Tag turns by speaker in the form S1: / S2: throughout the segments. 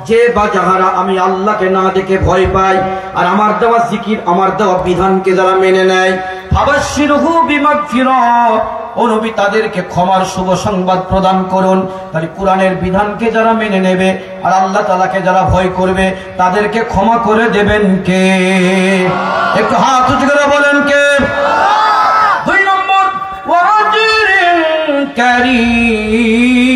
S1: যে বা যাহারা আমি আল্লাহকে না দেখে ভয় পাই আর আমার দেওয়া জিকির আমার দেওয়া বিধানকে যারা মেনে নেয়, ফাবাশশিরহু বিমাগফিরাহ, ও নবী তাদেরকে ক্ষমার শুভ সংবাদ প্রদান করুন। তাহলে কোরআনের বিধানকে যারা মেনে নেবে আর আল্লাহ তাআলাকে যারা ভয় করবে তাদেরকে ক্ষমা করে দেবেন কে? একটু হাত উঁচু করে বলেন কে? দুই নম্বর, ওয়াজিরিন কারীম,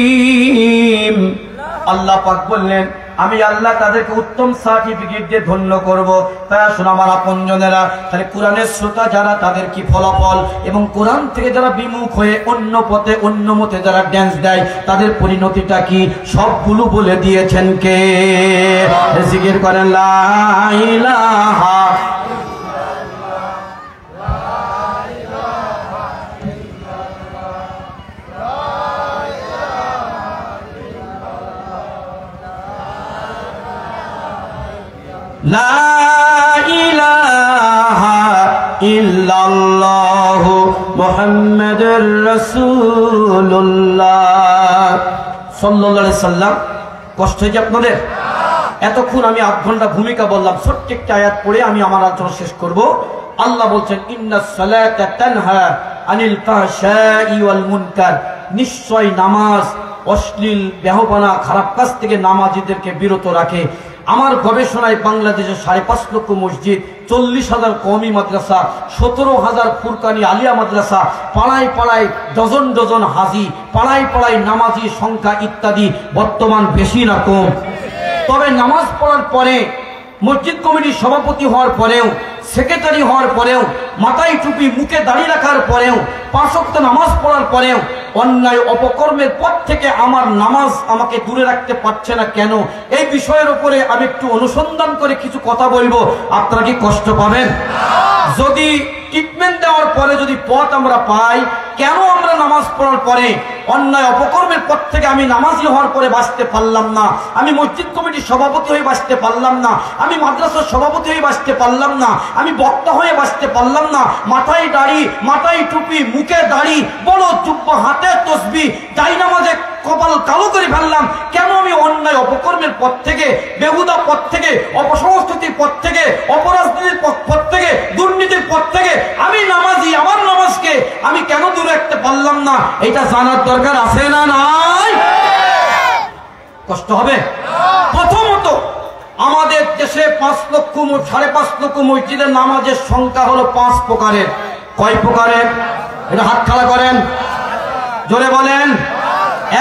S1: আল্লাহ পাক বললেন আমি আল্লাহ তাদেরকে উত্তম সার্টিফিকেট দিয়ে ধন্য করব। তারা শোনা আমার আপনজনেরা, তাহলে কোরআনের শ্রোতা যারা তাদের কি ফলাফল, এবং কোরআন থেকে যারা বিমুখ হয়ে অন্য পথে অন্য মতে যারা ড্যান্স দেয় তাদের পরিণতিটা কি, সবগুলো বলে দিয়েছেন কে? জিকির করেন লা ইলাহা লা ইলাহা ইল্লাল্লাহু মুহাম্মাদুর রাসূলুল্লাহ সাল্লাল্লাহু আলাইহি সাল্লাম। কষ্ট হয়েছে আপনাদের? এতক্ষণ আমি 8 ঘন্টা ভূমিকা বললাম, ছোট্ট একটা আয়াত পড়ে আমি আমার আলোচনা শেষ করব। আল্লাহ বলছেন ইন্নাস সালাতা তানহা আনিল ফাহশাই ওয়াল মুনকার, নিশ্চয় নামাজ অশ্লীল বেহায়াপনা খারাপ কাজ থেকে নামাজীদেরকে বিরত রাখে। আমার গবেষণায় বাংলাদেশে 5.5 লক্ষ মসজিদ, 40,000 কওমি মাদ্রাসা, 17,000 ফুরকানি আলিয়া মাদ্রাসা, পাড়ায় পাড়ায় ডজন ডজন হাজি, পাড়ায় পাড়ায় নামাজি সংখ্যা ইত্যাদি বর্তমান বেশি না কম? তবে নামাজ পড়ার পরে, মসজিদ কমিটির সভাপতি হওয়ার পরেও, সেক্রেটারি হওয়ার পরেও, মাথায় টুপি মুখে দাড়ি রাখার পরেও, 5 ওয়াক্ত নামাজ পড়ার পরেও অন্যায় অপকর্মের পথ থেকে আমার নামাজ আমাকে দূরে রাখতে পারছে না কেন? এই বিষয়ের উপরে আমি একটু অনুসন্ধান করে কিছু কথা বলবো। আপনারা কি কষ্ট পাবেন? যদি ট্রিটমেন্ট দেওয়ার পরে যদি পথ আমরা পাই, কেন আমরা নামাজ পড়ার পরে অন্যায় অপকর্মের পথ থেকে আমি নামাজি হওয়ার পরে বাঁচতে পারলাম না, আমি মসজিদ কমিটির সভাপতি হয়ে বাঁচতে পারলাম না, আমি মাদ্রাসার সভাপতি হয়ে বাঁচতে পারলাম না, আমি বক্তা হয়ে বাঁচতে পারলাম না, মাথায় দাড়ি, মাথায় টুপি, মুখে দাড়ি, বড় জুব্বা, হাতে তসবিহ, জায়নামাজে কপাল কালো করে ফেললাম, কেন আমি অন্যায় অপকর্মের পথ থেকে, বেহুদা পথ থেকে, অপসংস্কৃতির পথ থেকে, অপরাজনীতির পথ থেকে, দুর্নীতির পথ থেকে আমি নামাজি, আমার নামাজকে আমি কেন দূরে রাখতে পারলাম না? এটা জানার দরকার আছে না নাই? কষ্ট হবে? প্রথমত আমাদের দেশে 5 লক্ষ 5.5 লক্ষ মসজিদের নামাজের সংখ্যা হলো 5 প্রকারের। কয় প্রকারের? এটা হাত খাড়া করেন, জোরে বলেন।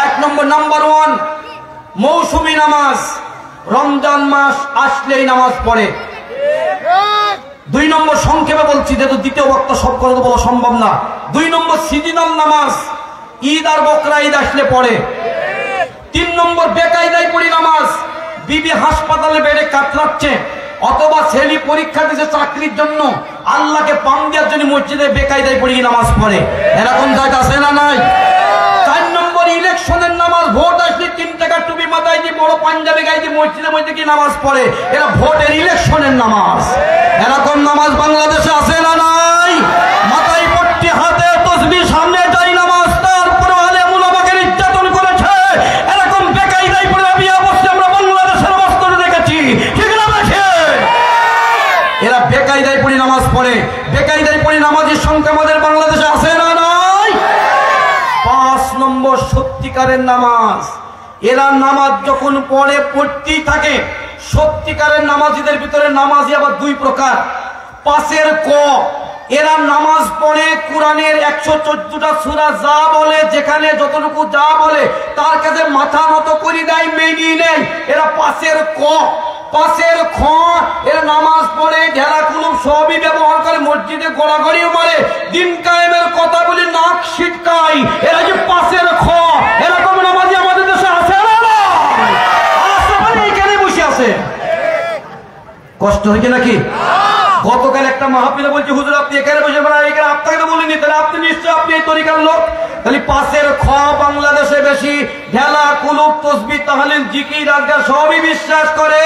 S1: 1 নম্বর, নাম্বার 1 মৌসুমী নামাজ, রমজান মাস আসলেই নামাজ পড়ে। 2 নম্বর, সংক্ষেপে বলছি যেহেতু দ্বিতীয় বক্তা সব কথা বলা সম্ভব না, 2 নম্বর সিজনাল নামাজ, ঈদ আর বকরা ঈদ আসলে পড়ে। 3 নম্বর বেকায়দায় পড়ি নামাজ, বিবি হাসপাতালে বেডে কাতরাচ্ছে অথবা ছেলে পরীক্ষা দিচ্ছে চাকরির জন্য, আল্লাহকে পাম দেওয়ার জন্য মসজিদে বেকায়দায় পড়ি নামাজ পড়ে। এরকম জায়গা আছে না নাই? 4 নম্বর ইলেকশনের নামাজ, ভোট আসলে 3 টাকা টুপি মাথায় দিয়ে বড় পাঞ্জাবি গায়ে দিয়ে মসজিদের মধ্যে কি নামাজ পড়ে, এরা ভোটের ইলেকশনের নামাজ। এরকম নামাজ বাংলাদেশে আছে না নাই? মাথায় পট্টি, হাতে তসবিহ, সামনে যাই নামাজ, তারপরে আলেম উলামাকে নির্যাতন করেছে। এরকম বেকায়দায় পড়ে আমি অবশ্যই আমরা বাংলাদেশের বাস্তবে দেখেছি, ঠিক না? এরা বেকায়দায় পড়ে নামাজ পড়ে। বেকায়দায় পড়ে নামাজের সংখ্যা আমাদের বাংলাদেশে আছে না নাই? 5 নম্বর সত্যিকারের নামাজ, এরা নামাজ যখন পড়ে পড়তেই থাকে। সত্যিকারের নামাজিদের ভিতরে নামাজি আবার 2 প্রকার। 5-এর ক, এরা নামাজ পড়ে কোরআনের 114টা সূরা যা বলে, যেখানে যতটুকু যা বলে তার কাছে মাথা নত করে দেয়, মেনে নেয়। এরা 5-এর ক। 5-এর খ, এরা নামাজ পড়ে, ঢেলা কুলুপ সবই ব্যবহার করে, মসজিদে গড়াগড়িও মারে, দিন কায়েমের কথা বলে নাক ছিটকায়। এরা যে 5-এর খ, এরকম নামাজি আমাদের দেশে আছে না? এখানে বসে আছে। কষ্ট হয়েছে নাকি? গতকাল একটা মাহফিলে বলছি, হুজুর আপনি এখানে বসে এখানে আপনাকে তো বলিনি, তাহলে আপনি নিশ্চয় আপনি এই তরিকার লোক। তাহলে 5-এর খ বাংলাদেশে বেশি, ঢেলা কুলুপ তসবিহ তাহলিল জিকির আজকাল সবই বিশ্বাস করে।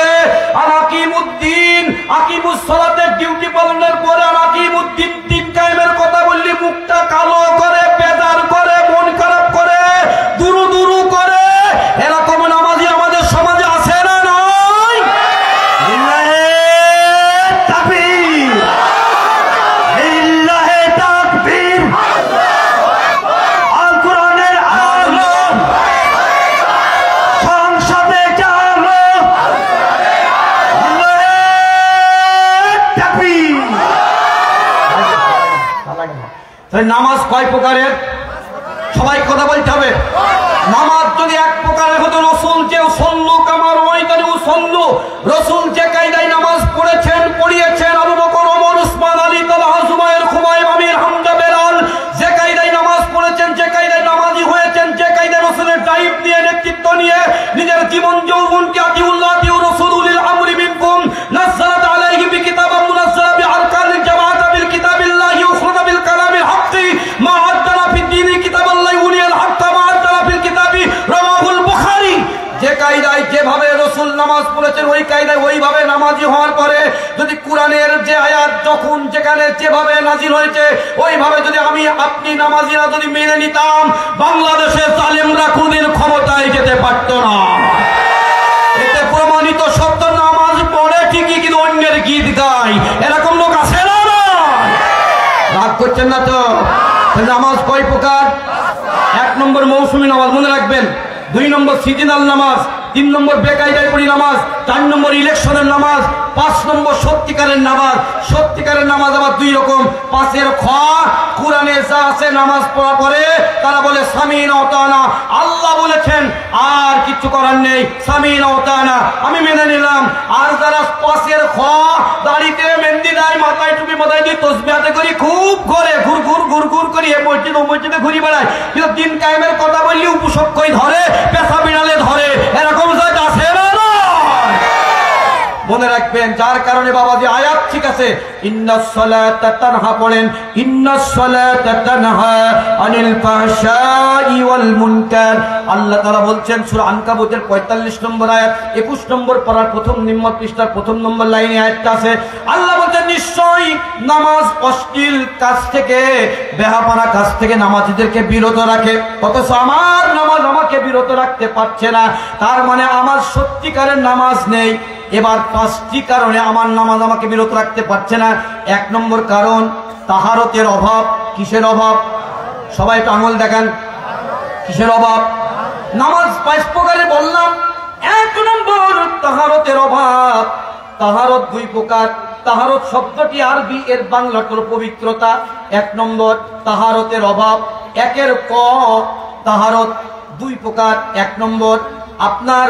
S1: আর আকিমুদ্দিন, আকিমুস সালাতের ডিউটি পালনের পরে আর আকিমুদ্দিন দিন কায়েমের কথা বললি মুখটা কালো করে, বেজার করে, মন খারাপ করে, দুরু দুরু করে। এরকম নামাজি আমাদের সমাজে আছে না নাই? তাই নামাজ কয় প্রকারের? সবাই কথা বলতে হবে। নামাজ যদি এক প্রকারের হতো, রসুল যে সল্লু কামার ওয়াইতানু সল্লু, রসুল যে কায়দায় নামাজ পড়েছেন পড়িয়েছেন, আবু বকর, ওমর, উসমান, আলী, তালহা, জুবায়ের, খুবাইব, আমির, হামজা, বেলাল যে কায়দায় নামাজ পড়েছেন, যে কায়দায় নামাজি হয়েছেন, যে কায়দায় রসুলের দায়িত্ব নিয়ে নেতৃত্ব নিয়ে নিজের জীবন যৌবনকে আতিউল্লাহ আতিউ রাসূল উলিল আমরি মিনকুম নাযালাত আলাইহি বিকিতাবিন মুনাজ্জালা বিআরকানিল জামাআত বিল কিতাবিল্লাহি উখরা বিল কালামিল হাক্কি মা আদালা ফি দীনি কিতাবাল্লাহি উলিল হাক্কা মা আদালা ফিল কিতাবি রাওয়াহুল বুখারী। যে কায়দায় যেভাবে রসুল নামাজ পড়েছেন ওই কায়দায় ওইভাবে নামাজি হওয়ার পরে যদি কোরআনের যে আয়াত যখন যেখানে যেভাবে নাজিল হয়েছে ওইভাবে যদি আমি আপনি নামাজিরা যদি মেনে নিতাম, বাংলাদেশের জালেমরা কোনদিন ক্ষমতায় যেতে পারত না। এতে প্রমাণিত সত্য, নামাজ পড়ে ঠিকই কিন্তু অন্যের গীত গায়, এরকম লোক আছে না? রাগ করছেন না তো? নামাজ কয় প্রকার? 1 নম্বর মৌসুমী নামাজ, মনে রাখবেন। 2 নম্বর সিজনাল নামাজ, 3 নম্বর বেকায়দায় পড়ি নামাজ, 4 নম্বর ইলেকশনের নামাজ, 5 নম্বর সত্যিকারের নামাজ। সত্যিকারের নামাজ আবার 2 রকম। 5 খ কোরআনে যা আছে নামাজ পড়া পরে তারা বলে সামিনা ওয়া তাআনা, আল্লাহ বলেছেন আর কিছু করার নেই, সামিনা ওয়া তাআনা আমি মেনে নিলাম। আর যারা 5 খ দাড়িতে মেহেন্দি দেয়, মাথায় টুপি মাথায় দিয়ে তাসবিহ হাতে করি, খুব ঘরে ঘুর ঘুর ঘুর ঘুর করি এ মসজিদ ও মসজিদে ঘুরি বেড়ায়, কিন্তু দিন কায়েমের কথা বললে উপসক্ষই ধরে, পেশা বিড়ালে ধরে, এরকম জায়গা আছে না? মনে রাখবেন। যার কারণে বাবাজি আয়াত ঠিক আছে, ইন্নাস সালাতা তানহা পড়েন, ইন্নাস সালাতা তানহা আনিল ফাহশাই ওয়াল মুনকার। আল্লাহ তাআলা বলছেন সূরা আনকাবুতের 45 নম্বর আয়াত, 21 নম্বর পারার প্রথম নিম্ন পৃষ্ঠার 1 নম্বর লাইনে আয়াতটা আছে। আল্লাহ বলছেন নিশ্চয়ই নামাজ অশ্লীল কাজ থেকে, বেহাপানা কাজ থেকে নামাজীদেরকে বিরত রাখে, অথচ আমার নামাজ আমাকে বিরত রাখতে পারছে না। তার মানে আমার সত্যিকারের নামাজ নেই। এবার 5টি কারণে আমার নামাজ আমাকে বিরত রাখতে পারছে না। 1 নম্বর কারণ তাহারতের অভাব। কিসের অভাব? সবাই একটু আঙুল দেখান, কিসের অভাব? নামাজ 5 প্রকারে বললাম। 1 নম্বর তাহারতের অভাব। তাহারত 2 প্রকার। তাহারত শব্দটি আরবি, এর বাংলা হলো পবিত্রতা। 1 নম্বর তাহারতের অভাব। 1 ক তাহারত 2 প্রকার। 1 নম্বর আপনার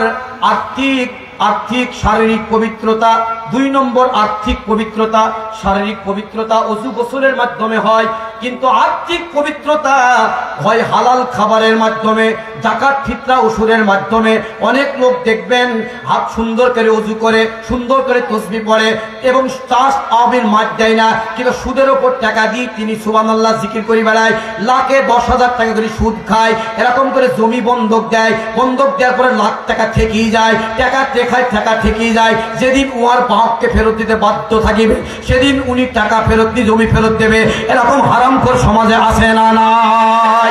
S1: আর্থিক শারীরিক পবিত্রতা। 2 নম্বর আর্থিক পবিত্রতা। শারীরিক পবিত্রতা ওযু গোসলের মাধ্যমে হয়, কিন্তু আর্থিক পবিত্রতা হয় হালাল খাবারের মাধ্যমে, যাকাত ফিতরা উসুরের মাধ্যমে। অনেক লোক দেখবেন হাত সুন্দর করে ওযু করে, সুন্দর করে তাসবিহ পড়ে এবং চাষ আবির মার দেয় না, কিন্তু সুদের ওপর টাকা দিয়ে তিনি সুবহানাল্লাহ জিকির করে বেড়ায়, লাখে 10,000 টাকা করে সুদ খায়, এরকম করে জমি বন্ধক দেয়, বন্ধক দেওয়ার পরে লাখ টাকা ঠেকিয়ে যায়, টাকা ঠেকিয়ে যায়। যেদিন উহার বাহককে ফেরত দিতে বাধ্য থাকিবে সেদিন উনি টাকা ফেরত দিয়ে জমি ফেরত দেবে। এরকম হারামখোর সমাজে আছে না নাই?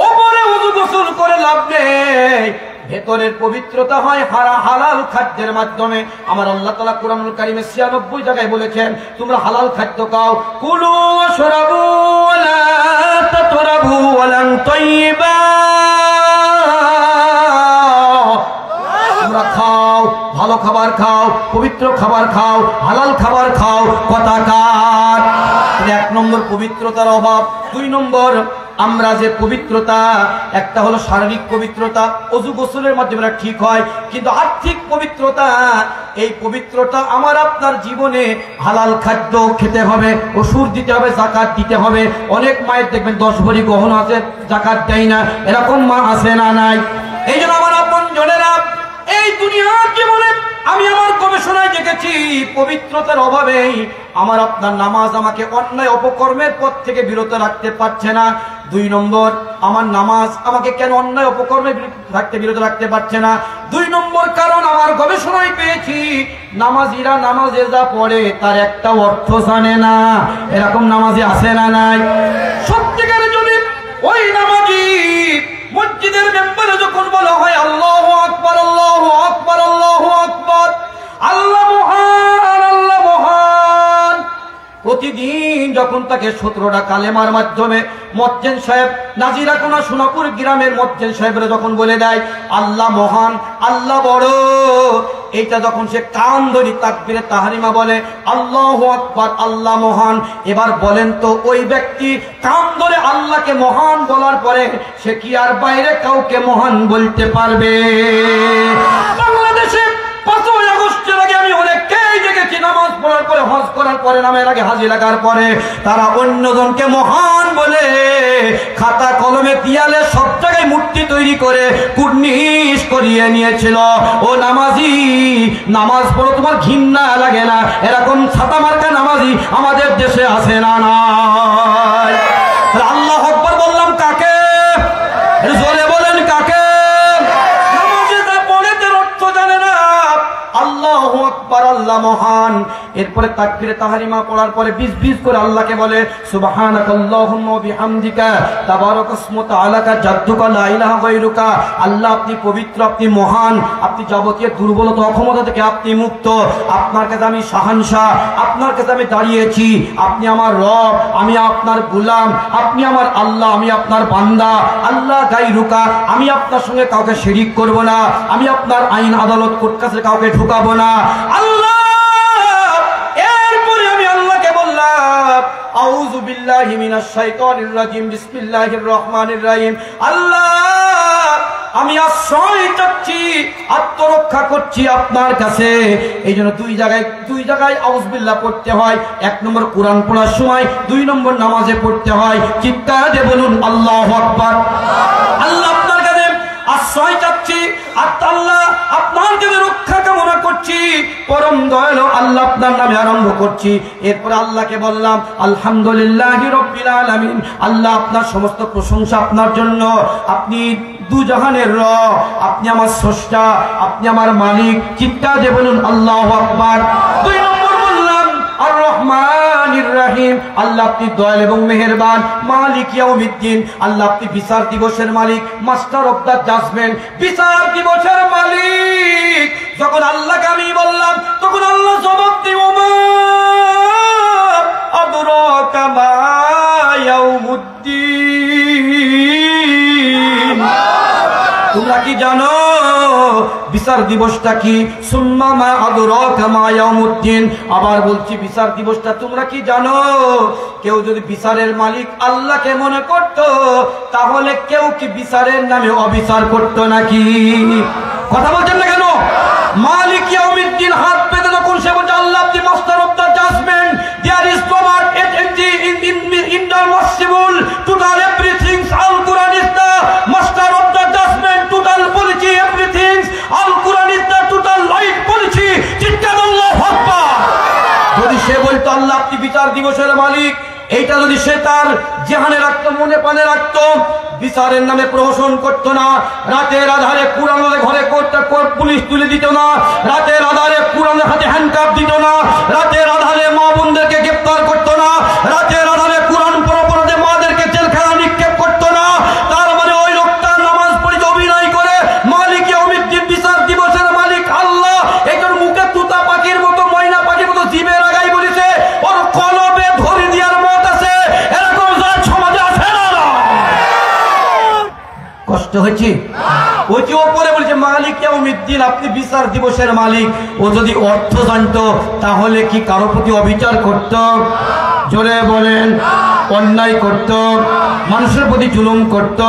S1: ওপরে ওযু গোসল করে লাভ নেই, ভেতরের পবিত্রতা হয় হালাল খাদ্যের মাধ্যমে। আমার আল্লাহ তাআলা কুরআনুল কারীমে 96 জায়গায় বলেছেন তোমরা হালাল খাদ্য খাও। কুলু ওয়াশরাবু ওয়ালা তাতরাবু ওয়ালান তাইয়্যিবা, তোমরা খাও, ভালো খাবার খাও, পবিত্র খাবার খাও, হালাল খাবার খাও। কথা কার? 1 নম্বর পবিত্রতার অভাব। 2 নম্বর আমরা যে পবিত্রতা, একটা হলো শারীরিক পবিত্রতা, ওযু গোসলের মাধ্যমে ঠিক হয়, কিন্তু আর্থিক পবিত্রতা, এই পবিত্রতা আমার আপনার জীবনে হালাল খাদ্য খেতে হবে, ওষুধ দিতে হবে, যাকাত দিতে হবে। অনেক মায়ের দেখবেন 10 ভরি গহনা আছে, যাকাত দেয় না, এরকম মা আছে না নাই? এই জন্য আমার আপন জনেরা, এই দুনিয়ার জীবনে আমি আমার গবেষণায় দেখেছি পবিত্রতার অভাবেই আমার আপনার নামাজ আমাকে অন্যায় অপকর্মের পথ থেকে বিরত রাখতে পারছে না। 2 নম্বর আমার নামাজ আমাকে কেন অন্যায় অপকর্মে বিরত রাখতে পারছে না? 2 নম্বর কারণ আমার গবেষণায় পেয়েছি নামাজিরা নামাজে যা পড়ে তার একটা অর্থ জানে না। এরকম নামাজি আছে না নাই? সত্যিকারে যদি ওই নামাজি মসজিদের মেম্বারে যখন বলা হয় আল্লাহু আকবার, আল্লাহু আকবার, আল্লাহু আকবার, আল্লাহ মহান, আল্লাহ মহান, প্রতিদিন যখন তাকে 17টা কালেমার মাধ্যমে মুয়াজ্জিন সাহেব নাজিরাকোনা সোনাপুর গ্রামের মুয়াজ্জিন সাহেবরা যখন বলে দেয় আল্লাহ মহান, আল্লাহ বড়, এইটা যখন সে কান ধরি তাকবীরে তাহরিমা বলে আল্লাহু আকবার, আল্লাহ মহান। এবার বলেন তো ওই ব্যক্তি কান ধরে আল্লাহকে মহান বলার পরে সে কি আর বাইরে কাউকে মহান বলতে পারবে? বাংলাদেশে 5ই আগস্টের আগে আমি অনেককেই দেখেছি নামাজ পড়ার পরে, হজ করার পরে, নামের আগে হাজি লাগার পরে তারা অন্যজনকে মহান বলে খাতা কলমে দেয়ালে সব জায়গায় মূর্তি তৈরি করে কুর্নিশ করিয়ে নিয়েছিল। ও নামাজি, নামাজ পড়ো, তোমার ঘৃণা লাগে না? এরকম ছাতা মার্কা নামাজি আমাদের দেশে আছে না? নাই। আল্লাহ আকবার বললাম কাকে? জোরে বলেন কাকে? আল্লাহু আকবার, আল্লাহ মহান। এরপরে তাকবীরে তাহরিমা পড়ার পরে 20 করে আল্লাহকে বলে সুবহানাকাল্লাহুম্মা ওয়া বিহামদিকা তাবারাকাসমুকা আলাকা জাদ্দুকা লা ইলাহা গায়রুকা। আল্লাহ আপনি পবিত্র, আপনি মহান, আপনি যাবতীয় দুর্বলতা অক্ষমতা থেকে আপনি মুক্ত। আপনার কাছে আমি শাহানশাহ, আপনার কাছে আমি দাঁড়িয়েছি। আপনি আমার রব, আমি আপনার গোলাম। আপনি আমার আল্লাহ, আমি আপনার বান্দা। আল্লাহ গায়রুকা, আমি আপনার সঙ্গে কাউকে শিরিক করব না। আমি আপনার আইন আদালত কোর্ট কাছে কাউকে ঢুকাবো না। আল্লাহ, এরপরে আমি আল্লাহকে বললাম আউযু বিল্লাহি মিনাশ শাইতানির রাজিম, বিসমিল্লাহির রহমানির রহিম। আল্লাহ, আমি আশ্রয় চাচ্ছি, আত্মরক্ষা করছি আপনার কাছে। এই জন্য দুই জায়গায় আউযু বিল্লাহ পড়তে হয়। 1 নম্বর কোরআন পড়ার সময়, 2 নম্বর নামাজে পড়তে হয়। চিৎকার দিয়ে বলুন আল্লাহু আকবার। আল্লাহ আপনার কাছে আশ্রয় চাচ্ছি, আল্লাহ আপনার কাছে রক্ষা কামনা করছি। পরম দয়ালু আল্লাহ আপনার নামে আরম্ভ করছি। এরপরে আল্লাহকে বললাম আলহামদুলিল্লাহি রাব্বিল আলামিন। আল্লাহ আপনার সমস্ত প্রশংসা আপনার জন্য। আপনি দুজাহানের রব, আপনি আমার স্রষ্টা, আপনি আমার মালিক। চিৎকার দিয়ে বলুন আল্লাহু আকবার। 2 নম্বর বললাম আর রহমানির রহিম। আল্লাহ আপনি দয়াল এবং মেহেরবান। মালিক ইয়াউমিদ্দিন, আল্লাহ আপনি বিচার দিবসের মালিক, মাস্টার অফ দ্য জাজমেন্ট, বিচার দিবসের মালিক। যখন আল্লাহকে আমি বললাম তখন আল্লাহ জবাব দিল মা আদরাকা মা ইয়াউমুদ্দিন। তোমরা কি জানো বিচার দিবসটা কি? সুম্মা মা আদরাকা মা ইয়াউমুদ্দিন। আবার বলছি বিচার দিবসটা তোমরা কি জানো? কেউ যদি বিচারের মালিক আল্লাহকে মনে করত তাহলে কেউ কি বিচারের নামে অবিচার করত নাকি? কথা বলছেন না কেন? মালিক ইয়াউমিদ্দিন হাত পেতে যখন সে বলছে আল্লাহ আপনি master of the judgment, there is no word inadmissible, total everything, Al Quran is the master of the judgment, total policy everything, Al Quran is the total life policy. চিৎকার আল্লাহু আকবার। যদি সে বলতো আল্লাহ আপনি বিচার দিবসের মালিক, এইটা যদি সে তার জেহানে রাখতো, মনে পানে রাখতো, বিচারের নামে প্রহসন করতো না। রাতের আধারে কুরআনের ঘরে পুলিশ তুলে দিত না। রাতের আধারে কুরআনের হাতে হ্যান্ডকাপ দিত না। রাতের আধারে মা বোনদেরকে গ্রেফতার করতো না। রাতের আধারে কুরআন পড়াতে মাদেরকে জেলখানা নিক্ষেপ করতো না। তার মানে ওই লোকটা নামাজ পড়ে অভিনয় করে মালিক ইয়াউমিদ্দিন, বিচার দিবসের মালিক আল্লাহ, একজন মুখে তুতা পাখির মতো, ময়না পাখির মতো জিভে লাগাই বলেছে ওর কলবে ধরে দেওয়ার মত আছে। এরকম যার সমাজে আছে না? কষ্ট হয়েছে? ওই যে ওপরে বলছে মালিক ইয়াউমিদ্দিন, আপনি বিচার দিবসের মালিক। ও যদি অর্থ জানতো তাহলে কি কারো প্রতি অবিচার করত? জোরে বলেন। অন্যায় করত, মানুষের প্রতি জুলুম করত,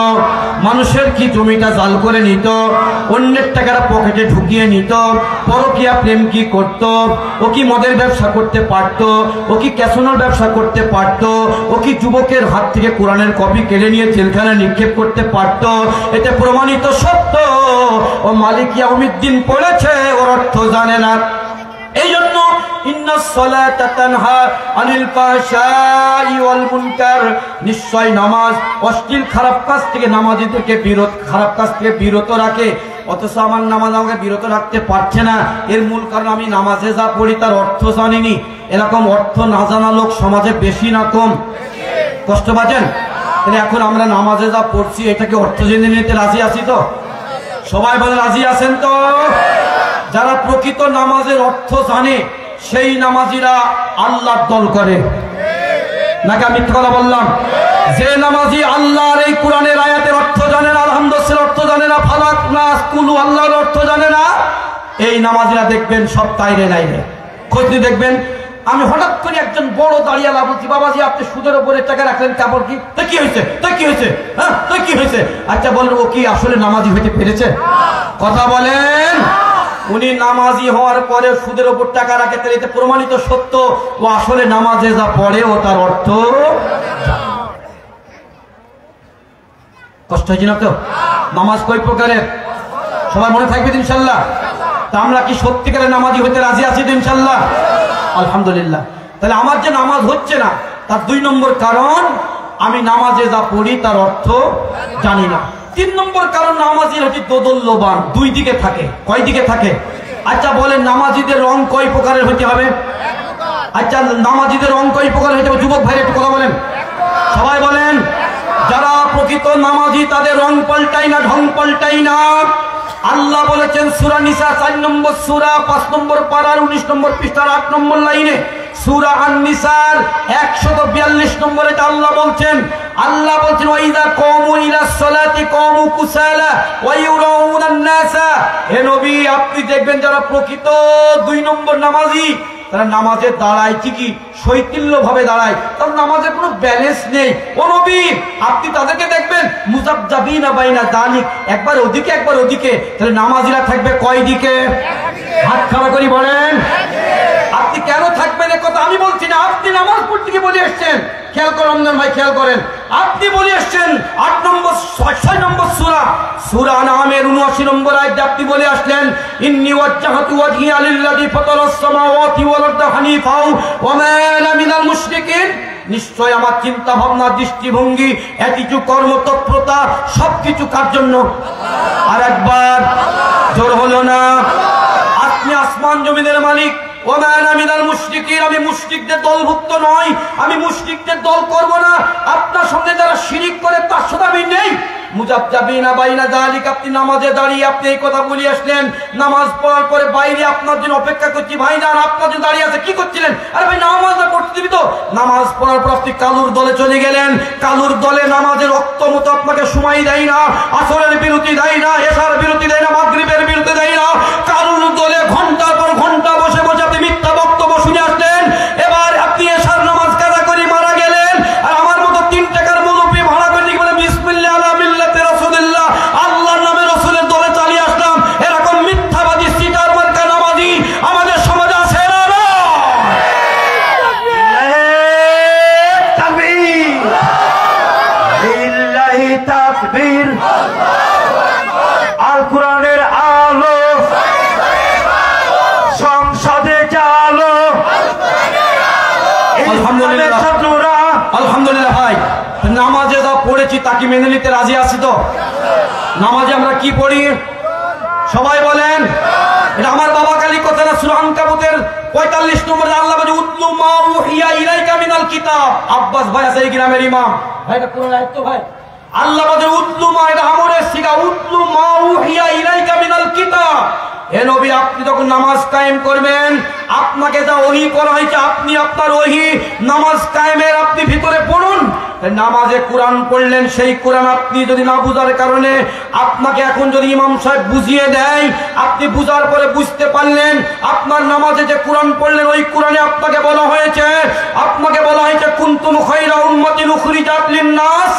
S1: মানুষের কি জমিটা জাল করে নিত, অন্যের টাকাটা পকেটে ঢুকিয়ে নিত, পরকীয়া প্রেম কি করত, ও কি মদের ব্যবসা করতে পারত, ও কি ক্যাসিনোর ব্যবসা করতে পারত, ও কি যুবকের হাত থেকে কোরআনের কপি কেড়ে নিয়ে জেলখানায় নিক্ষেপ করতে পারত? এটা প্রমাণিত সত্য। ও মালিক ইয়াউমিদ্দিন পড়েছে, ওর অর্থ জানে না। এই জন্য ইন্নাস সালাতা তানহা আনিল ফাহশাই ওয়াল মুনকার, নিশ্চয় নামাজ অশ্লীল খারাপ কাজ থেকে নামাজীদেরকে খারাপ কাজ থেকে বিরত রাখে। অথচ আমার নামাজ আমাকে বিরত রাখতে পারছে না। এর মূল কারণ আমি নামাজে যা পড়ি তার অর্থ জানিনি। এরকম অর্থ না জানা লোক সমাজে বেশি না কম? কষ্ট পাচ্ছেন? তাহলে এখন আমরা নামাজে যা পড়ছি এটাকে অর্থ জেনে নিতে রাজি আছি তো? সবাই বলে রাজি আছেন তো? যারা প্রকৃত নামাজের অর্থ জানে সেই নামাজিরা আল্লাহর দল করে নাকি আমি মিথ্যা কথা বললাম? যে নামাজি আল্লাহর এই কোরআনের আয়াতের অর্থ জানে না, আলহামদুলিল্লাহ অর্থ জানে না, ফালাক নাস কুলু আল্লাহর অর্থ জানে না, এই নামাজিরা দেখবেন সব তাইরে নাইরে খোঁজ নিয়ে দেখবেন। আমি হঠাৎ করে একজন বড় দাঁড়িয়ালা বলছি, বাবাজি আপনি সুদের উপরে টাকা রাখলেন কাপড় কি, তো কি হয়েছে, তো কি হয়েছে, হ্যাঁ তো কি হয়েছে? আচ্ছা বলেন ও কি আসলে নামাজি হইতে পেরেছে? কথা বলেন। উনি নামাজি হওয়ার পরে সুদের উপর টাকা রাখে, তাহলে এটা প্রমাণিত সত্য ও আসলে নামাজে যা পড়ে ও তার অর্থ। কষ্ট হয়েছে না তো? নামাজ কয় প্রকারের সবার মনে থাকবে ইনশাল্লাহ? তা আমরা কি সত্যিকারের নামাজি হইতে রাজি আছি তো ইনশাল্লাহ? আলহামদুলিল্লাহ। তাহলে আমার যে নামাজ হচ্ছে না তার 2 নম্বর কারণ, আমি নামাজে যা পড়ি তার অর্থ জানি না। 3 নম্বর কারণ, নামাজির হচ্ছে দোদল্যবান, 2 দিকে থাকে। কয় দিকে থাকে? আচ্ছা বলেন নামাজিদের রং কয় প্রকারের হতে হবে? আচ্ছা নামাজিদের রং কয় প্রকারের হতে হবে? যুবক ভাইরা একটু কথা বলেন, সবাই বলেন। যারা প্রকৃত নামাজি তাদের রং পাল্টাই না, ঢং পাল্টাই না। আল্লাহ বলেছেন সূরা নিসা 4 নম্বর সূরা 5 নম্বর পারার 19 নম্বর পৃষ্ঠার 8 নম্বর লাইনে, সূরা আন-নিসার 142 নম্বরে আল্লাহ বলছেন ওয়াইদা কামু ইলাস সালাতি কামু কুসালা ওয়া ইউরাউনান নাসা। হে নবী আপনি দেখবেন যারা প্রকৃত 2 নম্বর নামাজি তারা নামাজে দাঁড়ায় ঠিকই শৈথিল্য ভাবে দাঁড়ায়, তার নামাজের কোনো ব্যালেন্স নেই। ও নবী আপনি তাদেরকে দেখবেন মুযাবযাবিনা বাইনা যালিক, একবার ওদিকে একবার ওদিকে। তাহলে নামাজিরা থাকবে কয় দিকে? হাত খাড়া করে বলেন। আপনি কেন থাকবেন এ কথা আমি বলছি না, আপনি নামাজ পড়তে গিয়ে বলে এসছেন। খেয়াল করেন রমজান ভাই, খেয়াল করেন, আপনি বলে এসছেন 8 নম্বর 6 নম্বর সূরা আনআমের 79 নম্বর আয়াতে আপনি বলে আসলেন ইন্নী ওয়াজ্জাহতু ওয়াজহিয়া লিল্লাযী ফাতারাস সামাওয়াতি ওয়াল আরদা হানিফা ওয়া মা আনা মিনাল মুশরিকিন। নিশ্চয় আমার চিন্তা ভাবনা, দৃষ্টিভঙ্গি, অ্যাটিটিউড, কর্মতৎপরতা সবকিছু কার জন্য? আর একবার জোর হলো না। আপনি আসমান জমিনের মালিক। ওয়া মা আনা মিনাল মুশরিকিন, আমি মুশরিকদের দলভুক্ত নই, আমি মুশরিকদের দল করব না। আপনার সঙ্গে যারা শিরিক করে তার সাথে আমি নেই। মুযাবযাবিনা বাইনা যালিক, আপনি নামাজে দাঁড়িয়ে আপনি এই কথা বলে আসলেন। নামাজ পড়ার পরে বাইরে আপনার জন্য অপেক্ষা করছি, ভাই না আপনার জন্য দাঁড়িয়ে আছে, কি করছিলেন? আরে ভাই নামাজটা পড়তে দিবি তো। নামাজ পড়ার পর আপনি কালুর দলে চলে গেলেন। কালুর দলে নামাজের রক্ত মতো আপনাকে সময় দেয় না, আসরের বিরতি দেয় না, এশার বিরতি দেয় না, মাগরিবের বিরতি দেয় না। কালুর দলে ঘন্টার পর ঘন্টা বসে বসে আপনি মিথ্যা বক্তব্য শুনে আসলেন। এবার আপনি এশার নামাজ কাজা করে মারা গেলেন। আর আমার মতো 3 টাকার মুরব্বি ভাড়া করে নিয়ে বলে বিসমিল্লাহ আলা মিল্লাতে রাসূলুল্লাহ, আল্লাহর নামে রাসূলের দলে চালিয়ে আসলাম। এরকম মিথ্যাবাদী সিটার মার্কা নামাজি আমাদের সমাজে আছে না? তাকবীর, লিল্লাহি তাকবীর। আল কোরআনের আলো সংসদে চালো। আলহামদুলিল্লাহ, আলহামদুলিল্লাহ। ভাই নামাজে যা পড়েছি তাকে মেনে নিতে রাজি আছি তো? নামাজে আমরা কি পড়ি সবাই বলেন? এটা আমার বাবা কালী কথা না, সূরা আনকাবুতের 45 নম্বরে আল্লাহ বলে উতলু মা উহিয়া ইলাইকা মিনাল কিতাব। আব্বাস ভাই আছে এই গ্রামের ইমাম ভাই, এটা কোরআন আয়াত তো ভাই। আল্লাহ বলে উতলু মা, এটা আমরের সিগা, উতলু মা উহিয়া ইলাইকা মিনাল কিতাব। হে নবী আপনি যখন নামাজ কায়েম করবেন, আপনাকে যা ওহী করা হয়েছে আপনি আপনার ওহী নামাজ কায়েমের আপনি ভিতরে পড়ুন। নামাজে কোরআন পড়লেন, সেই কোরআন আপনি যদি না বুঝার কারণে আপনাকে এখন যদি ইমাম সাহেব বুঝিয়ে দেয়, আপনি বুঝার পরে বুঝতে পারলেন, আপনার নামাজে যে কোরআন পড়লেন ওই কোরআনে আপনাকে বলা হয়েছে কুনতুম খায়রা উম্মাতিন উখরিজাত লিন-নাস,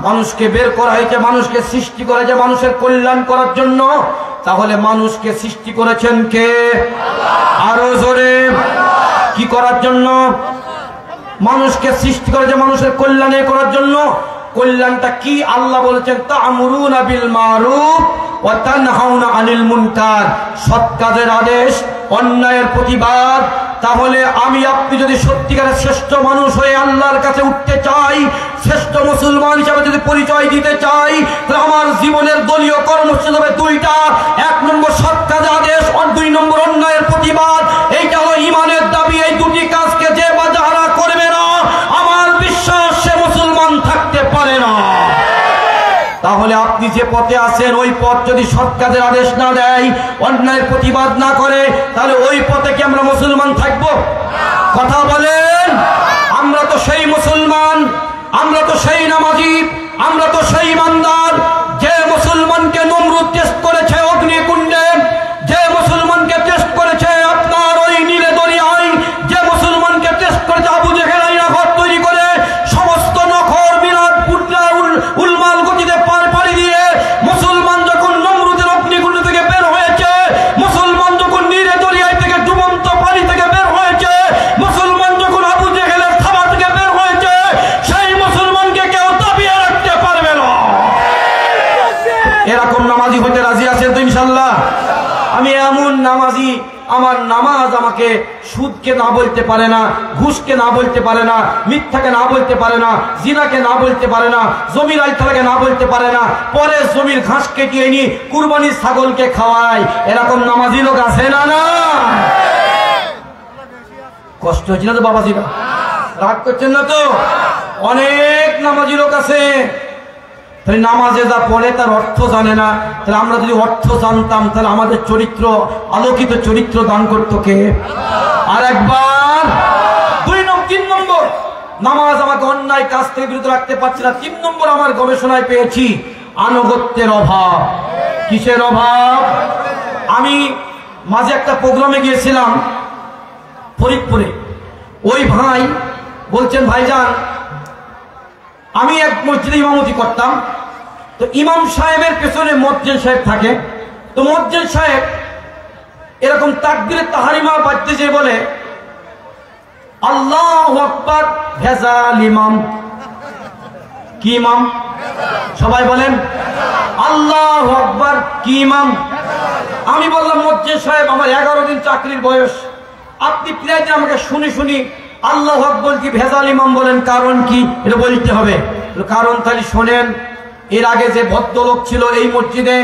S1: মানুষকে বের করা হয়েছে, মানুষকে সৃষ্টি করা হয়েছে মানুষের কল্যাণ করার জন্য। তাহলে মানুষকে সৃষ্টি করেছেন কে? আরো জোরে, কি করার জন্য? মানুষকে সৃষ্টি করেছে মানুষের কল্যাণে করার জন্য। কল্যাণটা কি? আল্লাহ বলেছেন তা'মুরুনা বিল মারুফ ওয়া তানহাউনা আনিল মুনকার, সৎ কাজের আদেশ, অন্যায়ের প্রতিবাদ। তাহলে আমি আপনি যদি সত্যিকারের শ্রেষ্ঠ মানুষ হয়ে আল্লাহর কাছে উঠতে চাই, শ্রেষ্ঠ মুসলমান হিসাবে যদি পরিচয় দিতে চাই, তাহলে আমার জীবনের দলীয় কর্মসূচি হবে 2টা। 1 নম্বর সৎ কাজের আদেশ, আর 2 নম্বর অন্যায়ের প্রতিবাদ। এইটা হলো ঈমানের দাবি। এই 2টি কাজকে যে বা যারা করবে না, আমার বিশ্বাস সে মুসলমান থাকতে পারে না। তাহলে আপনি যে পথে আছেন ওই পথ যদি সৎ কাজের আদেশ না দেয়, অন্যায়ের প্রতিবাদ না করে, তাহলে ওই পথে কি আমরা মুসলমান থাকবো? কথা বলেন। আমরা তো সেই মুসলমান, আমরা তো সেই নামাজি, আমরা তো সেই ইমানদার যে মুসলমানকে নমরুদ টেস্ট করেছে অগ্নিকুণ্ডে, যে মুসলমানকে আমি এমন নামাজি, আমার নামাজ আমাকে সুদকে না বলতে পারে না, ঘুষকে না বলতে পারে না, মিথ্যাকে না বলতে পারে না, জিনাকে না বলতে পারে না, জমির আইতালাকে না বলতে পারে না, পরে জমির ঘাস কেটে নি কুরবানির ছাগলকে খাওয়ায়। এরকম নামাজি লোক আছে না? না কষ্ট হচ্ছে না তো বাবাজিরা? রাগ করছেন না তো? অনেক নামাজি লোক আছে, তাহলে নামাজে যা পড়ে তার অর্থ জানে না। তাহলে আমরা যদি অর্থ জানতাম তাহলে আমাদের চরিত্র, আলোকিত চরিত্র দান করতো কে? আর একবার 3 নম্বর, নামাজ আমাকে অন্যায় কাজ থেকে বিরত রাখতে পারছে না। 3 নম্বর আমার গবেষণায় পেয়েছি আনুগত্যের অভাব। কিসের অভাব? আমি মাঝে একটা প্রোগ্রামে গিয়েছিলাম ফরিদপুরে। ওই ভাই বলছেন, ভাইজান আমি এক মসজিদে ইমামতি করতাম, তো ইমাম সাহেবের পেছনে মুয়াজ্জিন সাহেব থাকে। তো মুয়াজ্জিন সাহেব এরকম তাকবীরে তাহরিমা বাজতে যে বলে আল্লাহু আকবার, ভেজাল ইমাম। কি ইমাম? সবাই বলেন আল্লাহু আকবার। কি ইমাম? আমি বললাম, মুয়াজ্জিন সাহেব আমার 11 দিন চাকরির বয়স, আপনি প্রায় আমাকে শুনি শুনি আল্লাহু আকবার কি ভেজাল ইমাম বলেন, কারণ কি? এটা বলতে হবে। কারণ তাহলে শোনেন, এর আগে যে ভদ্রলোক ছিল এই মসজিদে,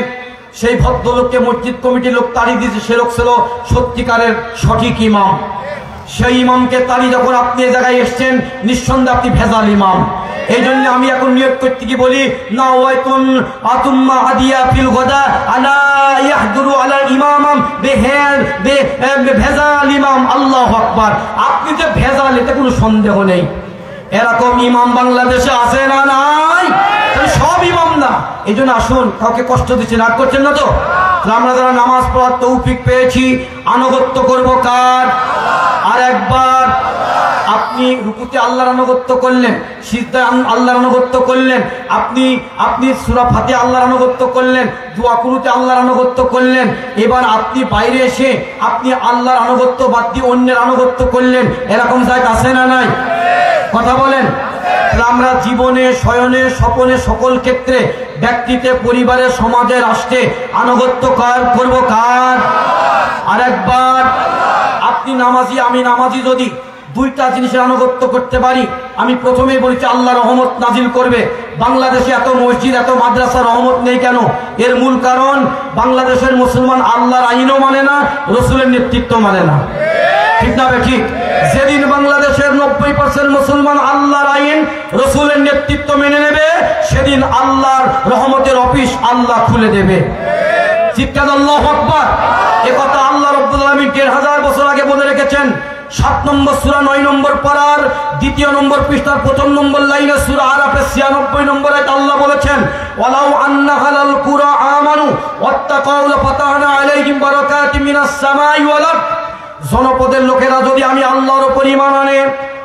S1: সেই ভদ্রলোককে মসজিদ কমিটির লোক তাড়িয়ে দিয়েছে। সে লোক ছিল সত্যিকারের সঠিক ইমাম। সেই ইমামকে তাড়িয়ে যখন আপনি এই জায়গায় এসছেন, নিঃসন্দেহে আপনি ভেজাল ইমাম। এই জন্য আমি এখন নিয়োগ করতে কি বলি, না ওয়াইতুন আতুম্মা আদিয়া ফিল গদা আলা ইয়াহদুরু আলা ইমামাম ভেজাল ইমাম। আল্লাহু আকবার। আপনি যে ভেজাল, এতে কোনো সন্দেহ নেই। এরকম ইমাম বাংলাদেশে আছে না? নাই। সব ইমাম না। এই জন্য আসুন, কাউকে কষ্ট দিচ্ছি, রাগ করছেন না তো? আমরা যারা নামাজ পড়ার তৌফিক পেয়েছি, আনুগত্য করবো কার? আর একবার, আপনি রুকুতে আল্লাহর আনুগত্য করলেন, সিজদায় আল্লাহর আনুগত্য করলেন, আপনি সূরা ফাতিহা আল্লাহর আনুগত্য করলেন, দোয়া কুনুতে আল্লাহর আনুগত্য করলেন। এবার আপনি বাইরে এসে আপনি আল্লাহর আনুগত্য বাদ দিয়ে অন্যের আনুগত্য করলেন। এরকম জায়গা আছে না নাই? কথা বলেন। আমরা জীবনে, শয়নে, স্বপনে, সকল ক্ষেত্রে, ব্যক্তিতে, পরিবারে, সমাজে, রাষ্ট্রে আনুগত্য করব কার? আর একবার, আপনি নামাজি, আমি নামাজি, যদি দুইটা জিনিসের আনুগত্য করতে পারি, আমি প্রথমেই বলেছি আল্লাহ রহমত নাজিল করবে। বাংলাদেশে এত মসজিদ, এত মাদ্রাসা, রহমত নেই কেন? এর মূল কারণ বাংলাদেশের মুসলমান আল্লাহর আইনও মানে না, রসুলের নেতৃত্ব মানে না। ঠিক না ঠিক? যেদিন বাংলাদেশের 90% মুসলমান আল্লাহর আইন, রসুলের নেতৃত্ব মেনে নেবে, সেদিন আল্লাহর রহমতের অফিস আল্লাহ খুলে দেবে। চিৎকার আল্লাহু আকবার। এ কথা আল্লাহ রাব্বুল আলামিন 1000 বছর আগে বলে রেখেছেন। 7 নম্বর সূরা 9 নম্বর পারার 2 নম্বর পৃষ্ঠার 1 নম্বর লাইনে সূরা আরাফের 96 নম্বর আয়াতে আল্লাহ বলেছেন, ওয়ালাউ আন্না হালাল কুরা আমানু ওয়াত্তাকাউ লাফাতাহনা আলাইহিম বারাকাতিম মিনাস সামাই ওয়াল আরদ। জনপদের লোকেরা যদি আমি আল্লাহর উপর ঈমান আনে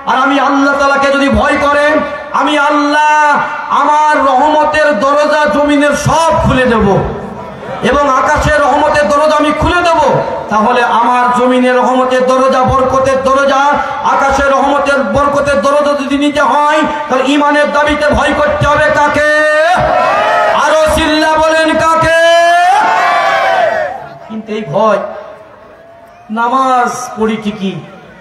S1: আর আমি আল্লাহ তাআলাকে যদি ভয় করে, আমি আল্লাহ আমার রহমতের দরজা জমিনের সব খুলে দেব এবং আকাশের রহমতের দরজা আমি খুলে দেব। তাহলে আমার জমিনের রহমতের দরজা, বরকতের দরজা, আকাশের রহমতের বরকতের দরজা যদি নিতে হয়, তাহলে ঈমানের দাবিতে ভয় করতে হবে কাকে? আরো চিল্লা বলেন কাকে? কিন্তু এই ভয়, নামাজ পড়ি ঠিকই,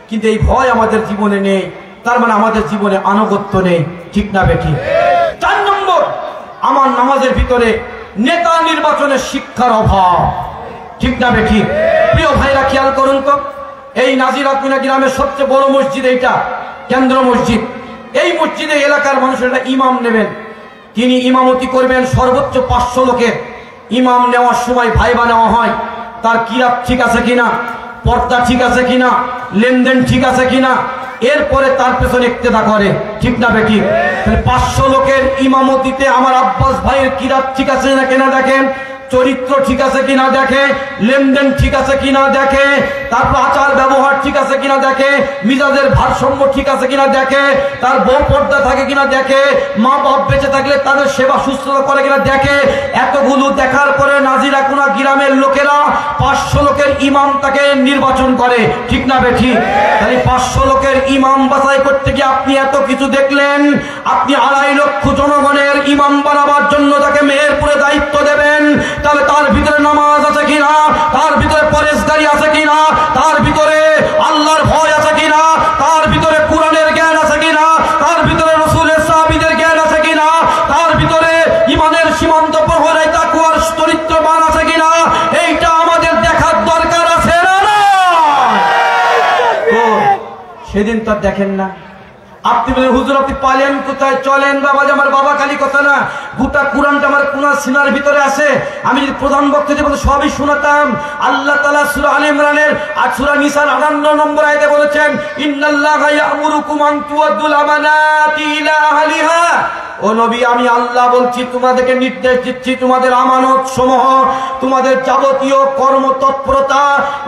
S1: কিন্তু এই ভয় আমাদের জীবনে নেই। তার মানে আমাদের জীবনে আনুগত্য নেই। ঠিক না বেঠিক? 4 নম্বর, আমার নামাজের ভিতরে নেতা নির্বাচনের শিক্ষার অভাব। ঠিক না বেঠিক? প্রিয় ভাইরা খেয়াল করুন তো, এই নাজিরাত মিনা গ্রামের সবচেয়ে বড় মসজিদ, এইটা কেন্দ্র মসজিদ। এই মসজিদে এলাকার মানুষেরা ইমাম নেবেন, তিনি ইমামতি করবেন সর্বোচ্চ 500 লোকের। ইমাম নেওয়ার সময় ভাইবা নেওয়া হয়, তার কিরাত ঠিক আছে কিনা, পর্দা ঠিক আছে কিনা, লেনদেন ঠিক আছে কিনা, এরপরে তার পেছনে ইক্তেদা করে। ঠিক না বেঠিক? তাহলে 500 লোকের ইমামতিতে আমার আব্বাস ভাইয়ের কিরাত ঠিক আছে না কিনা দেখেন, চরিত্র ঠিক আছে কিনা দেখে, লেনদেন ঠিক আছে কিনা দেখে, তারপর আচার ব্যবহার ঠিক আছে কিনা দেখে, মিজাজের ভারসাম্য ঠিক আছে কিনা দেখে, তার বউ পর্দা থাকে কিনা দেখে, মা বাপ বেঁচে থাকলে তাদের সেবা শুশ্রূষা করে কিনা দেখে। এতগুলো দেখার পরে নাজিরা কোনা গ্রামের লোকেরা 500 লোকের ইমাম তাকে নির্বাচন করে। ঠিক না বেঠিক? তাই 500 লোকের ইমাম বাছাই করতে গিয়ে আপনি এত কিছু দেখলেন, আপনি 2.5 লক্ষ জনগণের ইমাম বানাবার জন্য তাকে মেহেরপুরে দায়িত্ব দেবেন, তাহলে তার ভিতরে নামাজ আছে কিনা, তার ভিতরে পরেশগারি আছে কিনা, তার ভিতরে আল্লাহর ভয় আছে কিনা, তার ভিতরে কোরআনের জ্ঞান আছে কিনা, তার ভিতরে রাসূলের সাহাবীদের জ্ঞান আছে কিনা, তার ভিতরে ঈমানের সীমান্ত প্রহরায় তাকওয়ার চরিত্রবান আছে কিনা, এইটা আমাদের দেখার দরকার আছে না? সেদিন তো দেখেন না। আপনি বলেন হুজুর আপনি পালেন কোথায়, চলেন বাবা, যে আমার বাবা খালি কথা না, গোটা কোরআনটা আমার কোন সিনার ভিতরে আছে। আমি যদি প্রধান বক্তা যে সবই শোনাতাম। আল্লাহ তাআলা সূরা আলে ইমরানের আর সূরা নিসার 58 নম্বর আয়াতে বলেছেন, ইন্নাল্লাহা ইয়া'মুরুকুম আন তুআদ্দুল আমানাতি ইলা আহলিহা। ও নবী, আমি আল্লাহ বলছি, তোমাদেরকে নির্দেশ দিচ্ছি, তোমাদের আমানত সমূহ, তোমাদের যাবতীয় কর্মতৎপরতা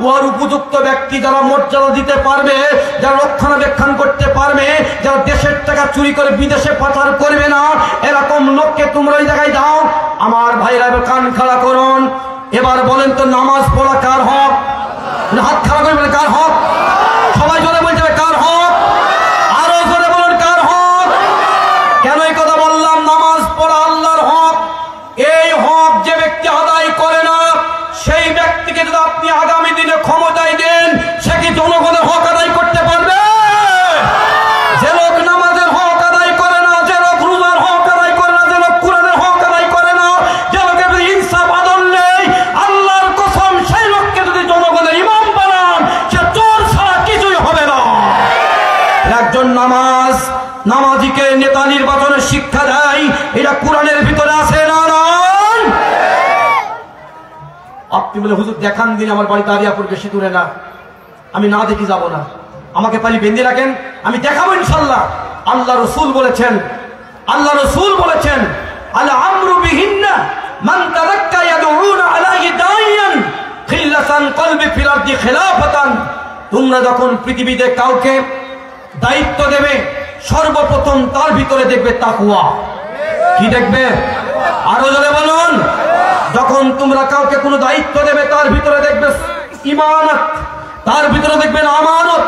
S1: ওর উপযুক্ত ব্যক্তি যারা মর্যাদা দিতে পারবে, যারা রক্ষণাবেক্ষণ করতে পারবে, যারা দেশের টাকা চুরি করে বিদেশে পাচার করবে না, এরকম লোককে তোমরা এই জায়গায় দাও। আমার ভাইরা এবার কান খাড়া করুন। এবার বলেন তো নামাজ পড়া কার হক? হাত খাড়া করে বলে কার হক? সবাই জোরে বলছে কার হক? আরো জোরে বলুন কার হক? কেন এই কথা বললাম? নামাজ পড়া আল্লাহর হক। এই হক যে ব্যক্তি আদায় করে না, সেই ব্যক্তিকে যদি আপনি আগামী দিনে ক্ষমতায় দেন, সে কি জনগণের হক আদায় করতে পারবে? যে লোক নামাজের হক আদায় করে না, যে লোক রোজার হক আদায় করে না, যে লোক কোরআনের হক আদায় করে না, যে লোকের ইনসাফ আদল নেই, আল্লাহর কসম সেই লোককে যদি জনগণের ইমাম বানান, সে চোর ছাড়া কিছুই হবে না। একজন নামাজিকে নেতা নির্বাচনের শিক্ষা দেয়, এটা কোরআনের ভিতরে আছে না? আপনি বলে হুজুর দেখান দিন, আমার বাড়ি দাঁড়িয়াপুর বেশি দূরে না, আমি না দেখি যাব না, আমাকে পালি বেঁধে রাখেন, আমি দেখাবো ইনশাল্লাহ। আল্লাহ রসুল বলেছেন আল আমরু বিহিন্না মান তারাক্কা ইয়াদউনা আলাইহি দাইয়ান খিল্লাতান কলবি ফিল আরদি খিলাফাতান। তোমরা যখন পৃথিবীতে কাউকে দায়িত্ব দেবে, সর্বপ্রথম তার ভিতরে দেখবে তাকওয়া। কি দেখবে? আরো জোরে বলুন। যখন তোমরা কাউকে কোনো দায়িত্ব দেবে, তার ভিতরে দেখবে ঈমানাত, তার ভিতরে দেখবেন আমানত,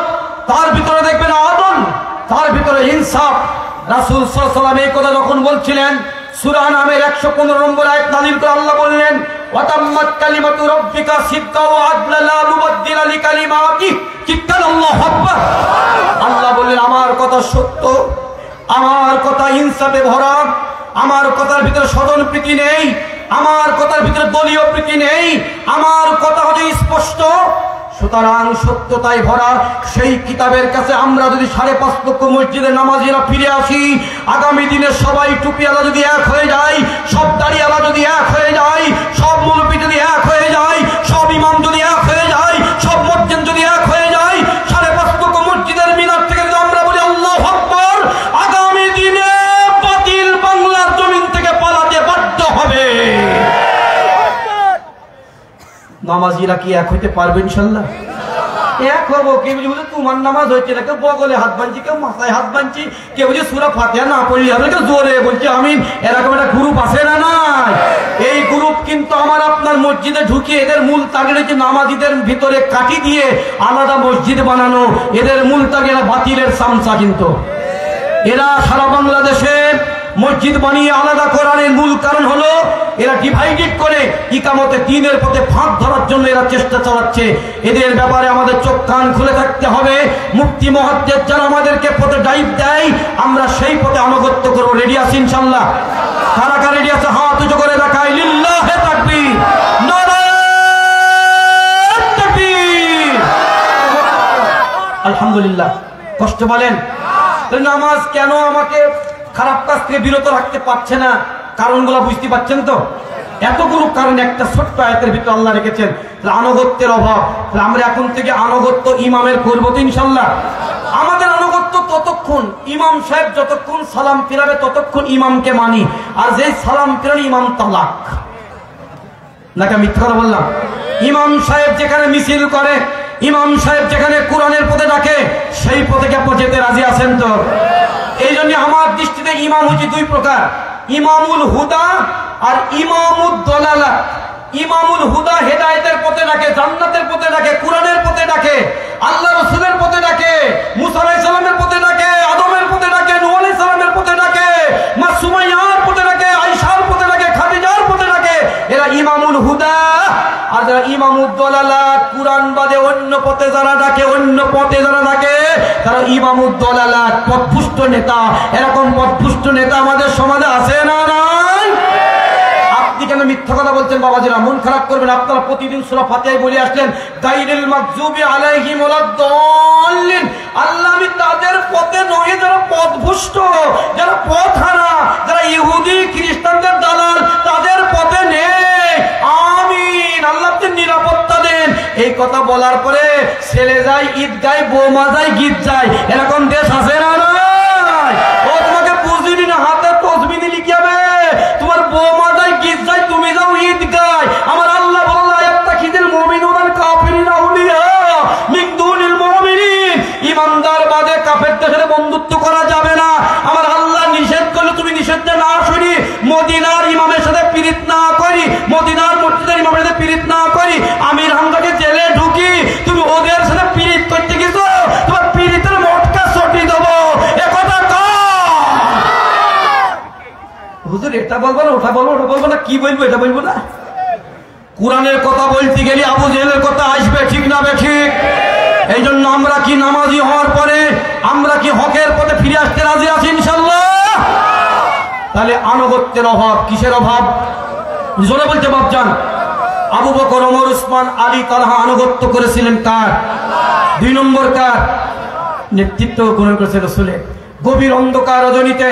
S1: তার ভিতরে দেখবেন আদল, তার ভিতরে ইনসাফ। রাসূল সাল্লাল্লাহু আলাইহি ওয়াসাল্লাম এই কথা যখন বলছিলেন, সূরা নামের 115 নম্বর আয়াত নাযিল করে আল্লাহ বললেন, ওয়া তাম্মাত কালিমাতু রাব্বিকা সিদকাও ওয়া আদলা লা মুবাদদিলা লিকালিমাতিহি কিতাবাল্লাহু আকবার। আল্লাহ বললেন আমার কথা সত্য, আমার কথা ইনসাফে ভরা, আমার কথার ভিতরে স্বজন প্রীতি নেই, আমার কথার ভিতরে দলীয় প্রীতি নেই, আমার কথা হচ্ছে স্পষ্ট। সুতরাং সত্যতায় ভরা সেই কিতাবের কাছে আমরা যদি 5.5 লক্ষ মসজিদের নামাজিরা ফিরে আসি, আগামী দিনে সবাই টুপিওয়ালা যদি এক হয়ে যায়, সব দাড়িওয়ালা যদি এক হয়ে যায়, সব মুলবি যদি এক হয়ে যায়, সব ইমাম যদি এক হয়ে যায়, সব মুয়াজ্জিন যদি এক হয়ে যায়, 5.5 লক্ষ মসজিদের মিনার থেকে যদি আমরা বলি আল্লাহু আকবার, আগামী দিনে বাতিল বাংলার জমিন থেকে পালাতে বাধ্য হবে। নামাজিরা কি এক হইতে পারবে ইনশাআল্লাহ? এক হবো। কেউ বুঝে তোমার নামাজ হচ্ছে না, কেউ বগলে হাত বাঁধছি, কেউ মাথায় হাত বাঁধছি, কেউ বুঝে সূরা ফাতিহা না পড়লি হবে, কেউ জোরে বলছে আমিন। এরকম একটা গ্রুপ আছে না? নাই। এই গ্রুপ কিন্তু আমার আপনার মসজিদে ঢুকিয়ে এদের মূল টার্গেট হচ্ছে নামাজিদের ভিতরে কাটি দিয়ে আলাদা মসজিদ বানানো। এদের মূল টার্গেট বাতিলের সামসা। কিন্তু এরা সারা বাংলাদেশে মসজিদ বানিয়ে আলাদা করার মূল কারণ হলো এরা ডিভাইডেড করে ইকামতে দ্বীনের পথে ফাঁক ধরার জন্য এরা চেষ্টা চালাচ্ছে। এদের ব্যাপারে আমাদের চোখ কান খুলে থাকতে হবে। মুফতি মুহাদ্দিস যারা আমাদেরকে পথে ডাইভ দেয়, আমরা সেই পথে আনুগত্য করব। রেডি আছি ইনশাআল্লাহ? কারা কারা রেডি আছে হাত উঁচু করে দেখাই। লিল্লাহি তাকবীর, নারায়ে তাকবীর। আলহামদুলিল্লাহ। কষ্ট বলেন নামাজ কেন আমাকে খারাপ কাজ থেকে বিরত রাখতে পারছে না? কারণগুলো বুঝতে পারছেন তো? এতগুলো কারণ একটা ছোট্ট আয়াতের ভিতরে আল্লাহ রেখেছেন। আনুগত্যের অভাব। আমরা এখন থেকে আনুগত্য ইমামের করবো তো ইনশাল্লাহ? আমাদের আনুগত্য ততক্ষণ, ইমাম সাহেব যতক্ষণ সালাম ফিরাবে ততক্ষণ ইমামকে মানি। আর যে সালাম ফিরান ইমাম তালাক। নাকি মিথ্যা কথা বললাম? ইমাম সাহেব যেখানে মিছিল করে, ইমাম সাহেব যেখানে কোরআনের পথে ডাকে, সেই পথে কি আপনি যেতে রাজি আছেন তো? এই জন্য আমার দৃষ্টিতে ইমাম হচ্ছে দুই প্রকার, ইমামুল হুদা আর ইমামুদ দলালা। ইমামুল হুদা হেদায়েতের পথে ডাকে, জান্নাতের পথে ডাকে, কোরআনের পথে ডাকে, আল্লাহ রাসূলের পথে ডাকে, মুসা আলাইহিস সালামের পথে ডাকে, আদমের পথে ডাকে, নূহ আলাইহিস সালামের পথে ডাকে, মা সুমাইয়ার পথে ডাকে, আয়েশার পথে ডাকে, খাদিজার পথে ডাকে। এরা ইমামুল হুদা। আর যারা ইমামুদ দালালাত, কুরআন বাদে অন্য পথে যারা ডাকে, অন্য পথে যারা ডাকে তারা ইমামুদ দালালাত, পথভ্রষ্ট নেতা। এরকম পথভ্রষ্ট নেতা আমাদের সমাজে আছে না নাই? আপনি কেন মিথ্যা কথা বলছেন বাবাজিরা? মন খারাপ করবেন। আপনারা প্রতিদিন সূরা ফাতিহায় বলে আসলেন গায়রিল মাগযুবি আলাইহিম ওয়ালাদ-দাল্লিন। আল্লাহ আমি তাদের পথে নয় যারা পথভ্রষ্ট, যারা পথহারা, যারা ইহুদি খ্রিস্টানদের দালাল, তাদের পথে নেই। আমিন। আল্লাহ আপনি নিরাপত্তা দেন। এই কথা বলার পরে ছেলে যায় ঈদগায়, বৌমা যায় গীত যায়। এরকম দেশ আছে না নাই? ও তোমাকে বুঝিনি না, হাতে তসবিহ লিখিয়াবে, তোমার বৌমা যায় গীত যায়, তুমি যাও ঈদগায়। আমার আল্লাহ বলল ইয়াত্তাখিযুল মুমিনুনা আল কাফিরিনা আউলিয়া মিন দুনিল মুমিনিন। ইমানদার বাদে কাফেরদের সাথে বন্ধুত্ব করা যাবে না। আমার আল্লাহ নিষেধ করলে তুমি নিষেধটা না শুনি, মদিনার ইমামের সাথে পীড়িত না করি, মদিনার মসজিদের ইমামের সাথে পীড়িত না করি, আমির হামজাকে জেলে ঢুকি, তুমি ওদের সাথে পীড়িত করতে গেছো, তোমার পীড়িতের মটকা ছটি দেবো। এ কথা হুজুর এটা বলবো না, ওটা বলবো, ওটা বলবো না, কি বলবো এটা বলবো না। কোরআনের কথা বলতে গেলে আবু জেহেলের কথা আসবে, ঠিক না ঠিক? এই জন্য আমরা কি নামাজি হওয়ার পরে আমরা কি হকের পথে ফিরে আসতে রাজি আছি ইনশাল্লাহ? তাহলে আনুগত্যের অভাব, কিসের অভাব? জোরে বলতে বাপজান। আবু বকর, ওমর, উসমান, আলী, তালহা আনুগত্য করেছিলেন কার? 2 নম্বর কার? নেতৃত্ব গ্রহণ করেছে রাসূলের। গভীর অন্ধকার রজনীতে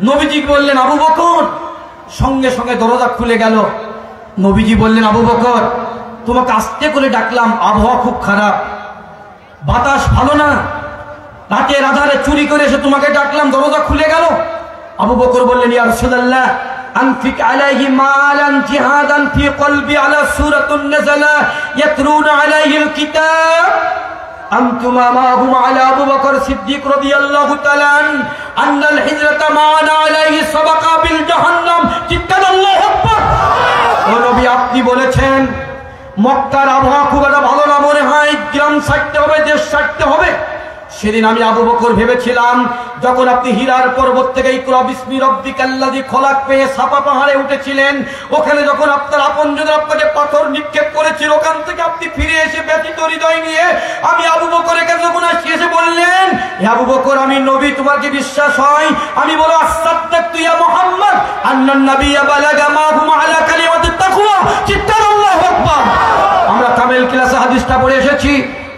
S1: নবীজি বললেন আবু বকর, সঙ্গে সঙ্গে দরজা খুলে গেল। নবীজি বললেন আবু বকর তোমাকে আস্তে করে ডাকলাম, আবহাওয়া খুব খারাপ, বাতাস ভালো না, রাতের আধারে চুরি করে এসে তোমাকে ডাকলাম, দরজা খুলে গেল। আবু বকর বললেন ইয়া রাসূলুল্লাহ আনফিক আলাইহি মালান জিহাদান ফি কলবি আলা সূরাতুন নাযালা ইয়াতরুনা আলাইহিল কিতাব أنتما معهم على أبو بكر الصديق رضي الله تعالى عنه أن الهجرة معنا عليه سبق بالجهنم جدا الله أكبر। ও নবী আপনি বলেছেন মক্কার আবহাওয়া খুব একটা ভালো না, মনে হয় গ্রাম ছাড়তে হবে, দেশ ছাড়তে হবে। সেদিন আমি আবু বকর ভেবেছিলাম যখন আপনি হীরার পর্বত থেকে ইকরা বিসমি রাব্বিকাল্লাযী খলাক পেয়ে সাফা পাহাড়ে উঠেছিলেন, ওখানে যখন আপনার আপনজন আপনাকে পাথর নিক্ষেপ করেছিল, ওখান থেকে আপনি ফিরে এসে ব্যথিত হৃদয় নিয়ে আমি আবু বকরের কাছে যখন এসে বললেন হে আবু বকর আমি নবী, তোমার কি বিশ্বাস হয়? আমি বলো আসাদদাকতু ইয়া মুহাম্মদ আন্নান নাবিয়্যা বালাগা মা হুম আলা কালিমাতিত তাকওয়া চিত্তান আল্লাহু আকবার। আমরা কামেল ক্লাসে হাদিসটা পড়ে এসেছি।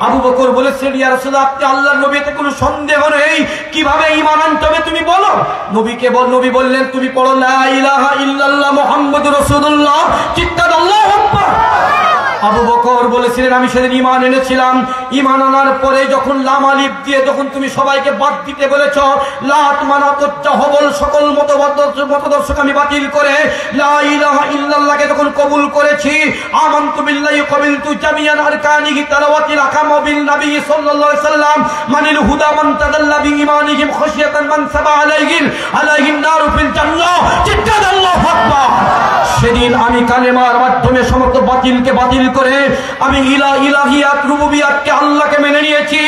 S1: আবু বকর বলেছেন ইয়া রাসূলুল্লাহ আপনি আল্লাহর নবী, এতে কোনো সন্দেহ নেই, কিভাবে ঈমান আনতে হবে তুমি বলো। নবী বললেন তুমি পড়ো লা ইলাহা ইল্লাল্লাহ মুহাম্মাদুর রাসূলুল্লাহ চিৎকার আল্লাহু আকবার। আবু বকর বলেছিলেন আমি সেদিন ঈমান এনেছিলাম, ঈমান আনার পরে যখন লাম আলিফ দিয়ে যখন তুমি সবাইকে বাদ দিতে বলেছো, লাত মানাত হবল সকল মতদর্শক আমি বাতিল করে লা ইলাহা ইল্লাল্লাহকে যখন কবুল করেছি, আমানতু বিল্লাহি কবিলতু জামিয়ান আরকানিহি তালাওয়াতিল আহকাম বিল নবী সাল্লাল্লাহু আলাইহি সাল্লাম মানিল হুদা মান তাদাল্লা বিঈমানিহিম খাশিয়াতান মান সাবা আলাইহিন নারু ফিল জান্নাহ চিৎকার আল্লাহু আকবার। সেদিন আমি কালেমার মাধ্যমে সমস্ত বাতিলকে বাতিল করে আমি ইলাহিয়াত রুবুবিয়াতকে আল্লাহকে মেনে নিয়েছি।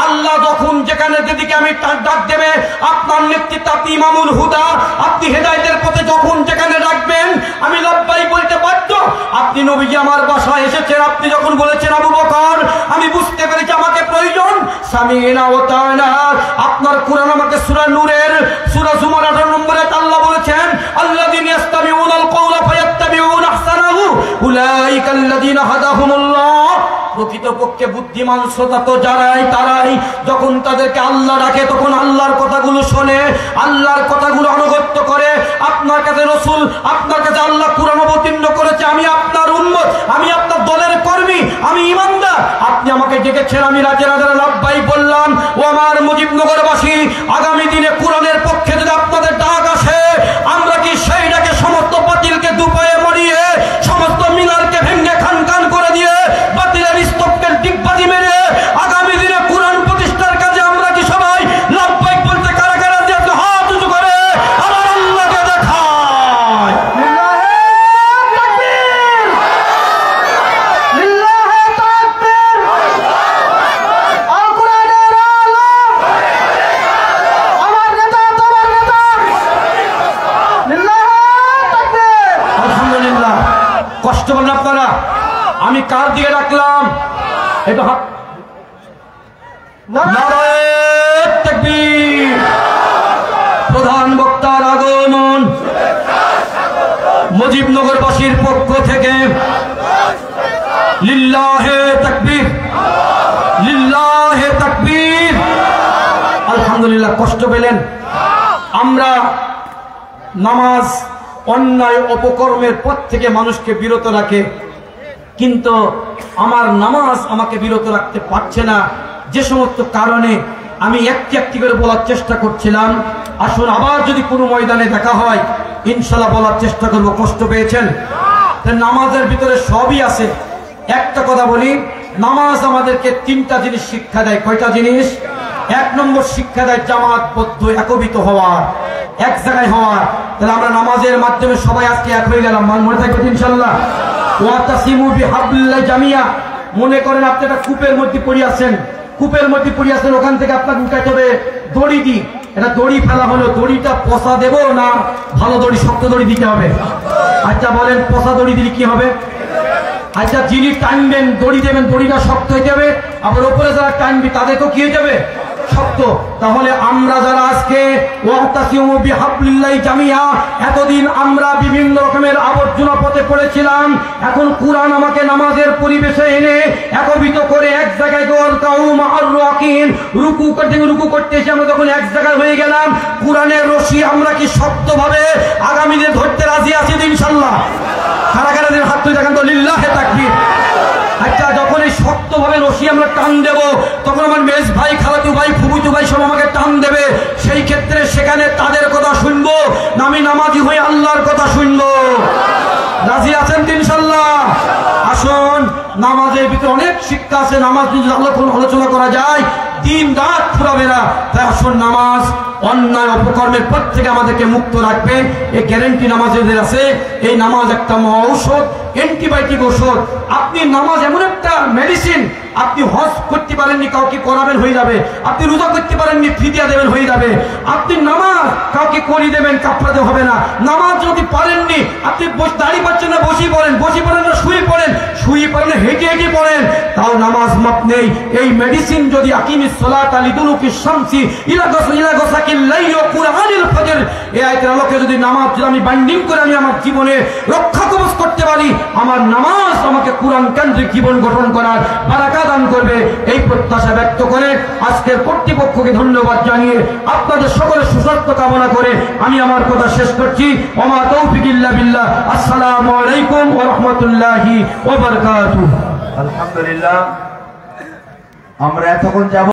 S1: আল্লাহ যখন যেখানে যেদিকে আমি ডাক দেবে আপনার নেতৃত্বে আপনি ইমামুল হুদা, আপনি হেদায়েতের পথে যখন যেখানে ডাকবেন আমি লাব্বাইক বলতে বাধ্য। আপনি নবীজি আমার বাসায় এসেছেন, আপনি যখন বলেছেন আবু বকর আমি বুঝতে পেরেছি আমাকে প্রয়োজন সামিনা ওয়া তাআনা। আপনার কুরআন আমাকে সূরা নূরের সূরা জুমার 18 নম্বরে আল্লাহ বলেছেন আল্লাযীনা ইয়াস্তামিউনাল কওলা ফায়াত্তাবিউনা আহসানাহু উলাইকাল্লাযীনা হাদাহুমুল্লাহ। প্রকৃতপক্ষে বুদ্ধিমান শ্রোতা তো তারাই যখন তাদেরকে আল্লাহ ডাকে তখন আল্লাহর কথাগুলো শোনে, আল্লাহর কথাগুলো আনুগত্য করে। আপনার কাছে রাসূল, আপনার কাছে আল্লাহ কুরআন অবতীর্ণ করেছে, আমি আপনার উম্মত, আমি আপনার দলের কর্মী, আমি ঈমানদার। আপনি আমাকে ডেকেছেন, আমি রাজে লাব্বাইক বললাম। ও আমার মুজিবনগরবাসী, আগামী দিনে কুরআনের পক্ষে যদি আপনাদের ডাক আসে আমরা কি সেই ডাকে সমস্ত বাতিলকে দুপায়ে মরিয়ে সমস্ত মিনারকে ভেঙে খান খান করে দিয়ে বাতিলের স্তূপকে ডিগবাজি মেরে আগামী দিনে কুরআন প্রতিষ্ঠার কাজে আমরা কি সবাই লাব্বাইক বলতে কারা কারা দিয়ে হাত উঁচু করে আমার আল্লাহকে দেখায়।
S2: আমার নেতা
S1: সাল্লাম। একটু হাত। নারায়ে তাকবীর। প্রধান বক্তার আগমন। মুজিবনগরবাসীর পক্ষ থেকে লিল্লাহে তাকবীর, লিল্লাহে তাকবীর। আলহামদুলিল্লাহ। কষ্ট পেলেন? আমরা নামাজ অন্যায় অপকর্মের পথ থেকে মানুষকে বিরত রাখে, কিন্তু আমার নামাজ আমাকে বিরত রাখতে পারছে না। যে সমস্ত কারণে আমি একটি একটি করে বলার চেষ্টা করছিলাম। আসুন আবার যদি কোনো ময়দানে দেখা হয় ইনশাআল্লাহ বলার চেষ্টা করব। কষ্ট পেয়েছেন? নামাজের ভিতরে সবই আছে। একটা কথা বলি, নামাজ আমাদেরকে তিনটা জিনিস শিক্ষা দেয়। কয়টা জিনিস? এক নম্বর শিক্ষা দেয় জামাতবদ্ধ, একবিত হওয়ার, এক জায়গায় হওয়ার। তাহলে আমরা নামাজের মাধ্যমে সবাই আজকে এক হয়ে গেলাম। মনে থাকবে ইনশাআল্লাহ। ওয়াতাসিমু বিহাবলিল্লাহি জামিয়া। মনে করেন আপনি একটা কূপের মধ্যে পড়ে আছেন, কূপের মধ্যে পড়ে আছেন, ওখান থেকে আপনাকে উঠাইতে হবে দড়ি দি। এটা দড়ি ফেলা হলো, দড়িটা পচা দেবো না ভালো দড়ি, শক্ত দড়ি দিতে হবে? আচ্ছা বলেন, পচা দড়ি দিলে কি হবে? আচ্ছা যিনি টানবেন দড়ি দেবেন, দড়িটা শক্ত হয়ে যাবে, আবার ওপরে যারা টানবি তাদেরকেও কি হয়ে যাবে? শক্ত। তাহলে আমরা যারা আজকে ওয়াতাসিমু বিহাবলিল্লাহি জামিয়া, এতদিন আমরা বিভিন্ন রকমের আবর্জনা পথে পড়েছিলাম, এখন কুরআন আমাকে নামাজের পরিবেশে এনে একবিত করে এক জায়গায় রুকু করতে এসে আমরা যখন এক জায়গায় হয়ে গেলাম, কুরআনের রশি আমরা কি শক্তভাবে আগামীতে ধরতে রাজি আছি ইনশাআল্লাহ? কারা কারা হাত তুলে দেখেন তো, লিল্লাহে তাকবীর। আচ্ছা যখন এই শক্তভাবে রশি আমরা টান দেব, তখন আমার মেজ ভাই, খালাতু ভাই, ফুফুতু ভাই সব আমাকে টান দেবে। সেই ক্ষেত্রে সেখানে তাদের কথা শুনবো না আমি নামাজি হয়ে আল্লাহর কথা শুনবো? রাজি আছেন ইনশাআল্লাহ? আসুন, নামাজের ভিতরে অনেক শিক্ষা আছে। নামাজ যদি আলোচনা করা যায় দিন রাত ফুরাবে না। তাই আসুন, নামাজ অন্যায় অপকর্মের পথ থেকে আমাদেরকে মুক্ত রাখবে, এই গ্যারেন্টি নামাজের আছে। এই নামাজ একটা মহা ঔষধ, অ্যান্টিবায়োটিক ঔষধ। আপনি নামাজ এমন একটা মেডিসিন, আপনি হজ করতে পারেননি, কাউকে করাবেন হয়ে যাবে। আপনি রোজা করতে পারেননি, ফিদিয়া দেবেন হয়ে যাবে। আপনি নামাজ কাউকে করিয়ে দেবেন, কাফারা হবে না। নামাজ যদি পারেননি, আপনি দাঁড়িয়ে পাচ্ছেন না বসে পড়েন, বসে পড়েন না শুয়ে পড়েন, শুয়ে পড়েন না হেঁটে হেঁটে পড়েন, তাও নামাজ মাপ নেই। এই মেডিসিন যদি আকিমিস সালাতা লিদুলুকিশ শামসি ইলা গাসাকিল লাইলি ওয়া কুরআনিল ফজর, এই আয়াতের আলোকে যদি নামাজ যদি আমি বাইন্ডিং করে আমি আমার জীবনে রক্ষা কবচ করতে পারি, আমার নামাজ আমাকে কুরআন কেন্দ্রিক জীবন গঠন করার বারাকা দান করবে। এই প্রত্যাশা ব্যক্ত করে আজকের কর্তৃপক্ষকে ধন্যবাদ জানিয়ে আপনাদের সকলের সুস্বাস্থ্য কামনা করে আমি আমার কথা শেষ করছি। ওমা তৌফিক ইল্লা বিল্লাহ। আসসালামু আলাইকুম ওয়া রাহমাতুল্লাহি ওয়া বারাকাতুহু।
S2: আলহামদুলিল্লাহ, আমরা এতক্ষণ যাব